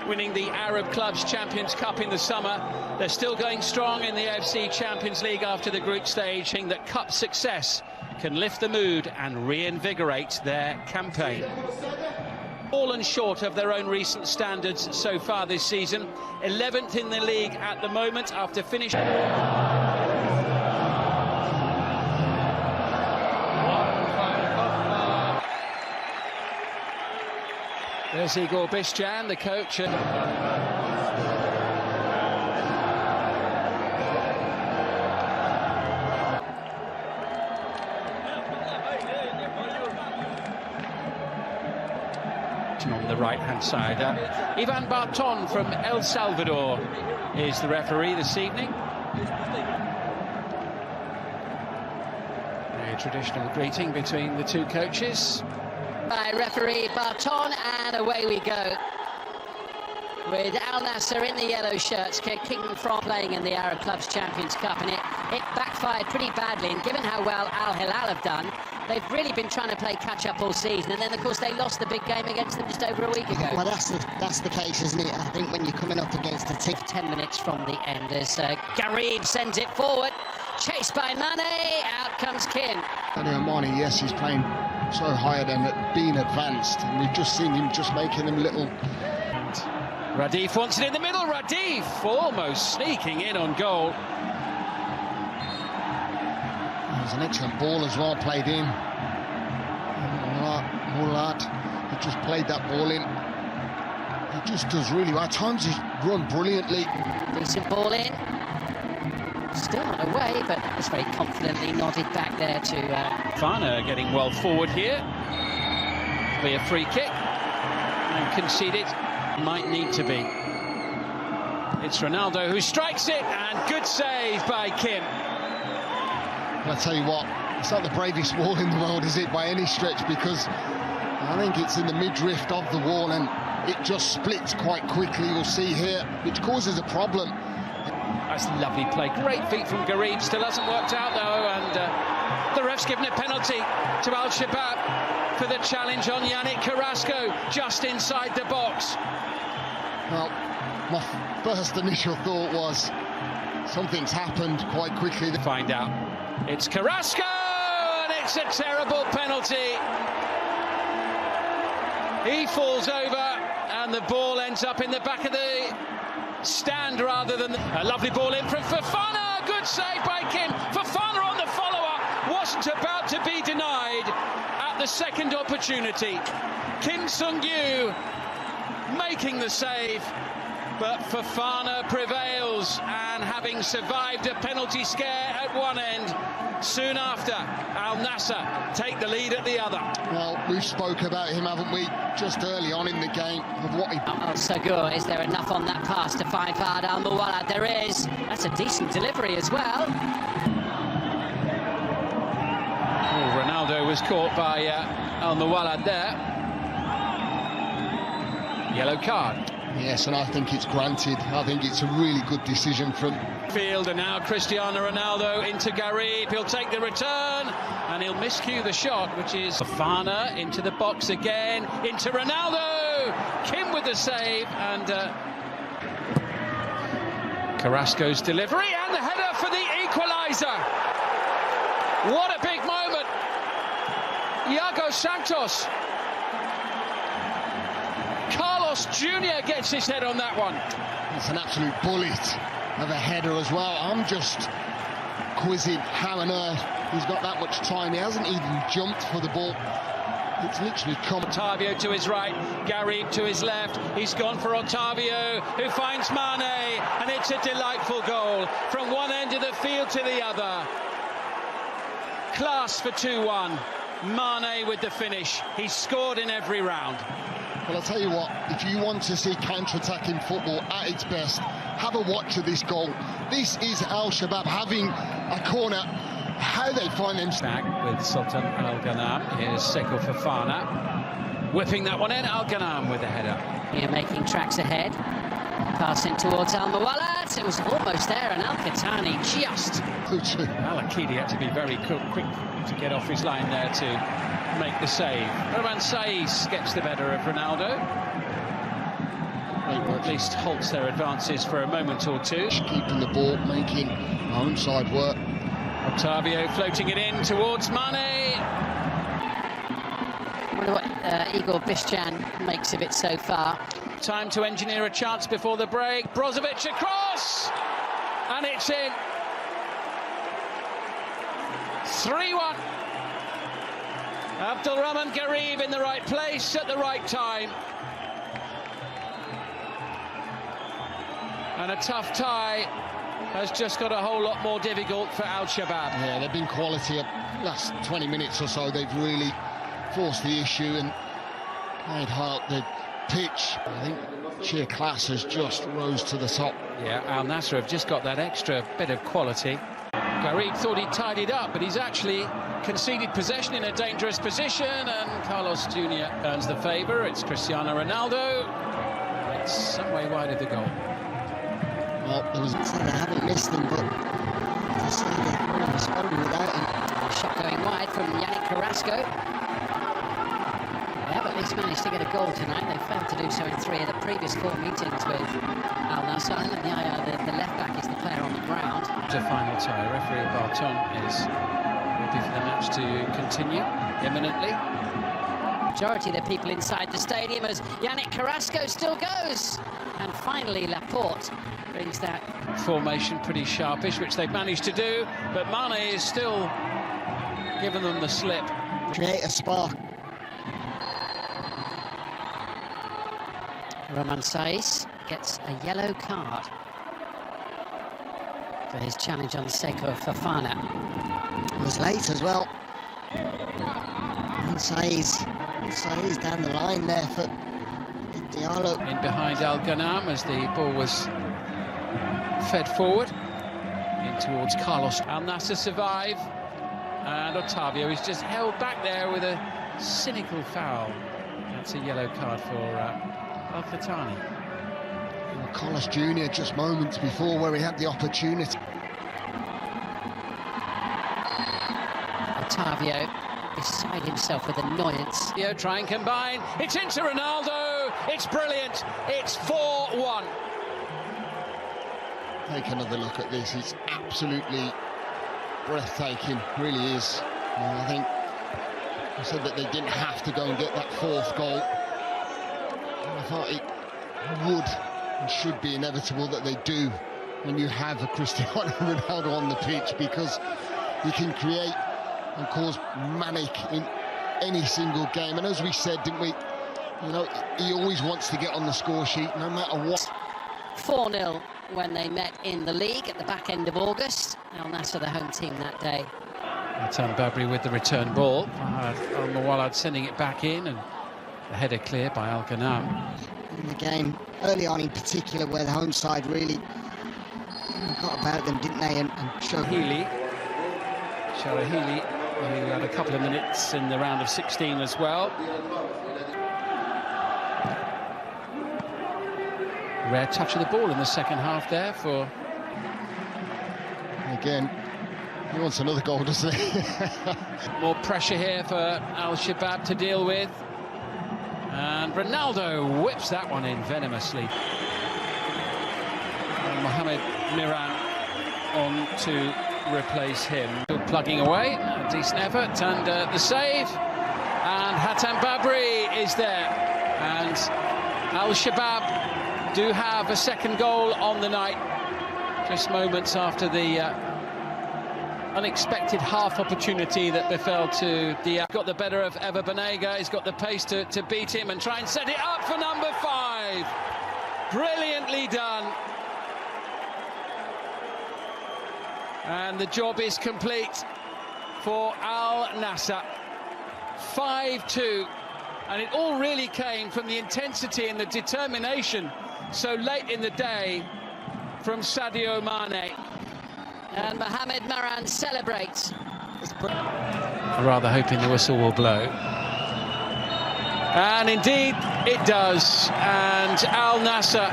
winning the Arab Clubs Champions Cup in the summer. They're still going strong in the AFC Champions League after the group stage, saying that cup success can lift the mood and reinvigorate their campaign. Fallen short of their own recent standards so far this season. 11th in the league at the moment after finishing. There's Igor Biscan, the coach. On the right-hand side, Ivan Barton from El Salvador is the referee this evening. A traditional greeting between the two coaches. By referee Barton, and away we go. With Al Nassr in the yellow shirts, kicking from playing in the Arab Clubs Champions Cup, and it backfired pretty badly. And given how well Al Hilal have done, they've really been trying to play catch-up all season, and then of course they lost the big game against them just over a week ago. Well, that's the case, isn't it? I think when you're coming up against a team. 10 minutes from the end as Garib sends it forward, chased by Mane, out comes Kim. Mane, yes, he's playing so higher than being advanced, and we've just seen him just making them little. And Radif wants it in the middle. Radif almost sneaking in on goal. There's an excellent ball as well played in. Mulat, he just played that ball in. He just does really well. At times he's run brilliantly. Decent ball in. Still not away, but that was very confidently nodded back there to... Fana getting well forward here. Be a free kick. And conceded. Might need to be. It's Ronaldo who strikes it, and good save by Kim. I'll tell you what, it's not the bravest wall in the world, is it, by any stretch, because I think it's in the midriff of the wall and it just splits quite quickly, you'll see here, which causes a problem. That's lovely play. Great feet from Garib. Still hasn't worked out, though, and the ref's given a penalty to Al Shabab for the challenge on Yannick Carrasco, just inside the box. Well, my first initial thought was something's happened quite quickly. To find out. It's Carrasco, and it's a terrible penalty. He falls over, and the ball ends up in the back of the stand rather than a lovely ball in from Fofana. Good save by Kim. Fofana on the follow-up, wasn't about to be denied at the second opportunity. Kim Sung-yu making the save, but Fofana prevails, and having survived a penalty scare at one end, soon after Al Nassr take the lead at the other. Well, we spoke about him, haven't we, just early on in the game, of what he... Oh, Sagur, is there enough on that pass to find Fahad Al-Muwallad? There is. That's a decent delivery as well. Oh, Ronaldo was caught by Al-Muwallad there. Yellow card. Yes, and I think it's granted. I think it's a really good decision from... Field, and now Cristiano Ronaldo into Garib. He'll take the return, and he'll miscue the shot, which is Fofana into the box again, into Ronaldo. Kim with the save, and Carrasco's delivery, and the header for the equaliser. What a big moment. Iago Santos. Carlos Jr. gets his head on that one. It's an absolute bullet of a header as well. I'm just quizzing how on earth he's got that much time. He hasn't even jumped for the ball. It's literally come. Otavio to his right, Garib to his left. He's gone for Otavio, who finds Mane, and it's a delightful goal from one end of the field to the other. Class for 2-1. Mane with the finish. He's scored in every round. Well, I'll tell you what, if you want to see counter-attacking football at its best, have a watch of this goal. This is Al Shabab having a corner. How they find them... Back with Sultan Al Ghanam. Here's Seko Fofana. Whipping that one in. Al Ghanam with the header. Here making tracks ahead. Passing towards Al-Muwallad. It was almost there, and Al-Khatani just... Al-Akidi had to be very quick to get off his line there to make the save. Roman Saiz gets the better of Ronaldo. Great work at least halts their advances for a moment or two. Keeping the ball, making our own side work. Octavio floating it in towards Mane. I wonder what Igor Bišćan makes of it so far. Time to engineer a chance before the break. Brozovic across, and it's in. 3-1. Abdulrahman Garib in the right place at the right time. And a tough tie has just got a whole lot more difficult for Al Shabab. Yeah, they've been quality at last 20 minutes or so. They've really forced the issue and made hard the pitch. I think sheer class has just rose to the top. Yeah, Al Nassr have just got that extra bit of quality. Garib thought he'd tidied up, but he's actually conceded possession in a dangerous position, and Carlos Jr. earns the favour. It's Cristiano Ronaldo. It's some way wide of the goal. Well, there was they haven't missed them, but they say they've responded without him. A shot going wide from Yannick Carrasco. They have at least managed to get a goal tonight. They failed to do so in 3 of the previous 4 meetings with Al Nassr. And the left back is the player on the ground. The final tie. Referee Barton is ready for the match to continue imminently. Majority of the people inside the stadium as Yannick Carrasco still goes. And finally Laporte brings that Formation pretty sharpish, which they've managed to do, but Mane is still giving them the slip. Create a spark. Roman Saiz gets a yellow card for his challenge on Seko Fofana. It was late as well. And Saiz down the line there for Diallo. In behind Al Ghanam as the ball was fed forward in towards Carlos. Al Nassr survive, and Octavio is just held back there with a cynical foul. That's a yellow card for Al Khatani. Carlos Jr. just moments before where he had the opportunity. Octavio beside himself with annoyance. Try and combine. It's into Ronaldo. It's brilliant. It's 4-1. Take another look at this. It's absolutely breathtaking, really is. I think I said that they didn't have to go and get that 4th goal. I thought it would and should be inevitable that they do when you have a Cristiano Ronaldo on the pitch, because he can create and cause manic in any single game. And as we said, didn't we, he always wants to get on the score sheet no matter what. 4-0 when they met in the league at the back end of August. Al Nassr, the home team that day. Hatem Babri with the return ball. Al-Muwallad sending it back in, and the header clear by Al Ghanam. In the game, early on in particular, where the home side really got about them, didn't they? And Shahili, who had a couple of minutes in the round of 16 as well. Rare touch of the ball in the second half there for... Again, he wants another goal, doesn't he? More pressure here for Al Shabab to deal with. And Ronaldo whips that one in venomously. And Mohamed Miran on to replace him. Still plugging away, a decent effort, and the save. And Hatem Babri is there. And Al Shabab do have a second goal on the night, just moments after the unexpected half opportunity that befell to Diaz. Got the better of Ever Banega. He's got the pace to beat him and try and set it up for number 5. Brilliantly done. And the job is complete for Al Nassr. 5-2. And it all really came from the intensity and the determination so late in the day from Sadio Mane. And Mohamed Miran celebrates. Rather hoping the whistle will blow. And indeed it does. And Al Nassr